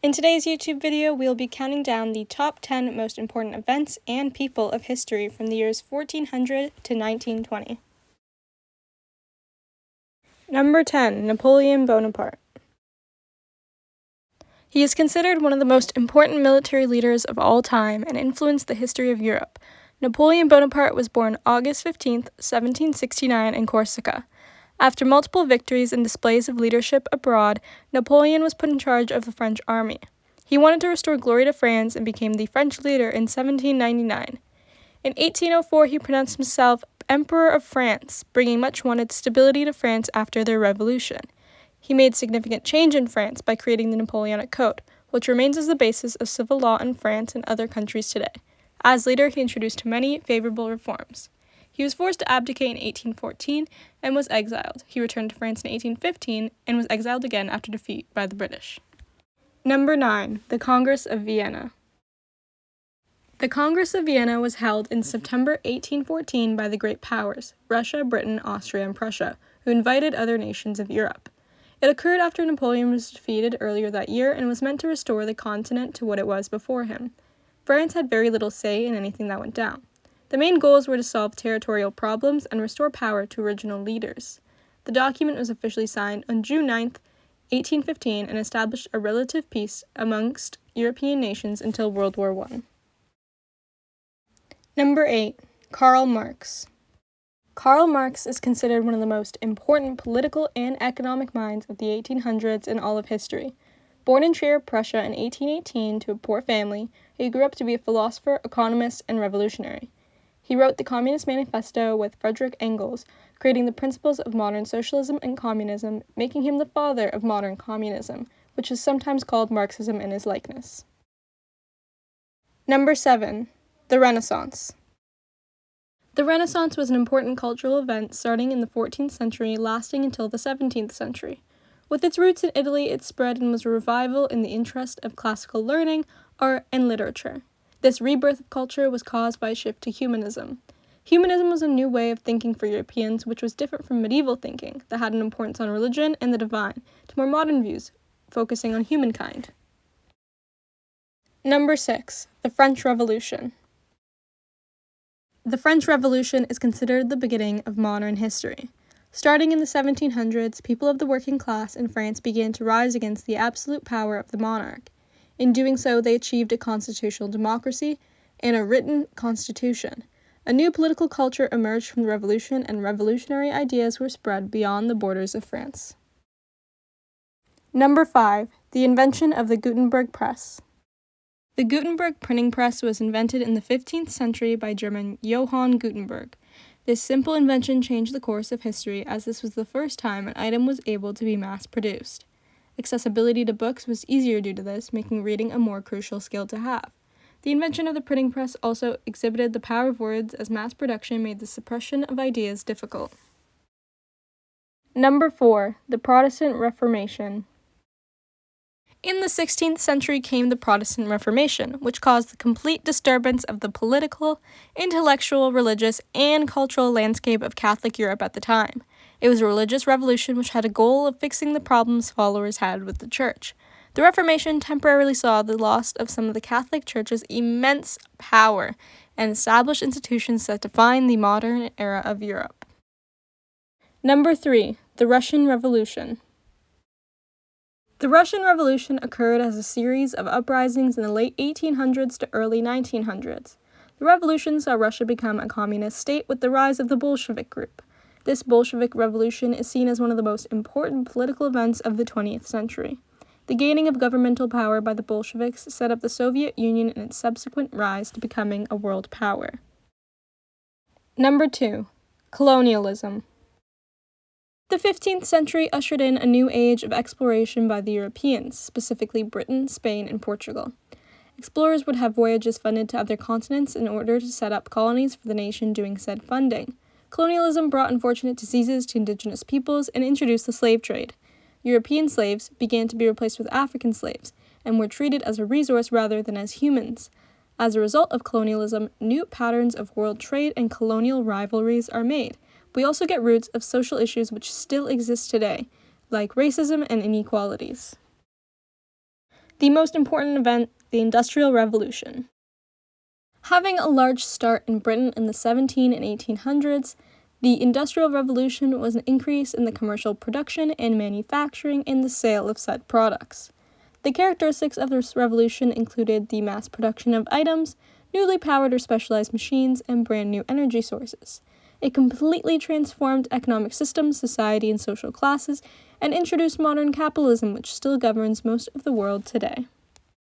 In today's YouTube video, we'll be counting down the top 10 most important events and people of history from the years 1400 to 1920. Number 10. Napoleon Bonaparte. He is considered one of the most important military leaders of all time and influenced the history of Europe. Napoleon Bonaparte was born August 15, 1769 in Corsica. After multiple victories and displays of leadership abroad, Napoleon was put in charge of the French army. He wanted to restore glory to France and became the French leader in 1799. In 1804, he pronounced himself Emperor of France, bringing much-wanted stability to France after their revolution. He made significant change in France by creating the Napoleonic Code, which remains as the basis of civil law in France and other countries today. As leader, he introduced many favorable reforms. He was forced to abdicate in 1814 and was exiled. He returned to France in 1815 and was exiled again after defeat by the British. Number 9. The Congress of Vienna. The Congress of Vienna was held in September 1814 by the Great Powers, Russia, Britain, Austria, and Prussia, who invited other nations of Europe. It occurred after Napoleon was defeated earlier that year and was meant to restore the continent to what it was before him. France had very little say in anything that went down. The main goals were to solve territorial problems and restore power to original leaders. The document was officially signed on June 9, 1815, and established a relative peace amongst European nations until World War I. Number 8. Karl Marx. Karl Marx is considered one of the most important political and economic minds of the 1800s in all of history. Born in Trier, Prussia in 1818 to a poor family, he grew up to be a philosopher, economist, and revolutionary. He wrote the Communist Manifesto with Friedrich Engels, creating the principles of modern socialism and communism, making him the father of modern communism, which is sometimes called Marxism in his likeness. Number 7. The Renaissance. The Renaissance was an important cultural event starting in the 14th century, lasting until the 17th century. With its roots in Italy, it spread and was a revival in the interest of classical learning, art, and literature. This rebirth of culture was caused by a shift to humanism. Humanism was a new way of thinking for Europeans, which was different from medieval thinking that had an importance on religion and the divine, to more modern views, focusing on humankind. Number 6. The French Revolution. The French Revolution is considered the beginning of modern history. Starting in the 1700s, people of the working class in France began to rise against the absolute power of the monarch. In doing so, they achieved a constitutional democracy and a written constitution. A new political culture emerged from the revolution, and revolutionary ideas were spread beyond the borders of France. Number 5. The invention of the Gutenberg press. The Gutenberg printing press was invented in the 15th century by German Johann Gutenberg. This simple invention changed the course of history, as this was the first time an item was able to be mass-produced. Accessibility to books was easier due to this, making reading a more crucial skill to have. The invention of the printing press also exhibited the power of words, as mass production made the suppression of ideas difficult. Number 4. The Protestant Reformation. In the 16th century came the Protestant Reformation, which caused the complete disturbance of the political, intellectual, religious, and cultural landscape of Catholic Europe at the time. It was a religious revolution which had a goal of fixing the problems followers had with the Church. The Reformation temporarily saw the loss of some of the Catholic Church's immense power and established institutions that define the modern era of Europe. Number 3. The Russian Revolution. The Russian Revolution occurred as a series of uprisings in the late 1800s to early 1900s. The revolution saw Russia become a communist state with the rise of the Bolshevik group. This Bolshevik revolution is seen as one of the most important political events of the 20th century. The gaining of governmental power by the Bolsheviks set up the Soviet Union in its subsequent rise to becoming a world power. Number 2. Colonialism. The 15th century ushered in a new age of exploration by the Europeans, specifically Britain, Spain, and Portugal. Explorers would have voyages funded to other continents in order to set up colonies for the nation doing said funding. Colonialism brought unfortunate diseases to indigenous peoples and introduced the slave trade. European slaves began to be replaced with African slaves and were treated as a resource rather than as humans. As a result of colonialism, new patterns of world trade and colonial rivalries are made. We also get roots of social issues which still exist today, like racism and inequalities. The most important event, the Industrial Revolution. Having a large start in Britain in the 1700s and 1800s, the Industrial Revolution was an increase in the commercial production and manufacturing and the sale of said products. The characteristics of this revolution included the mass production of items, newly powered or specialized machines, and brand new energy sources. It completely transformed economic systems, society, and social classes, and introduced modern capitalism, which still governs most of the world today.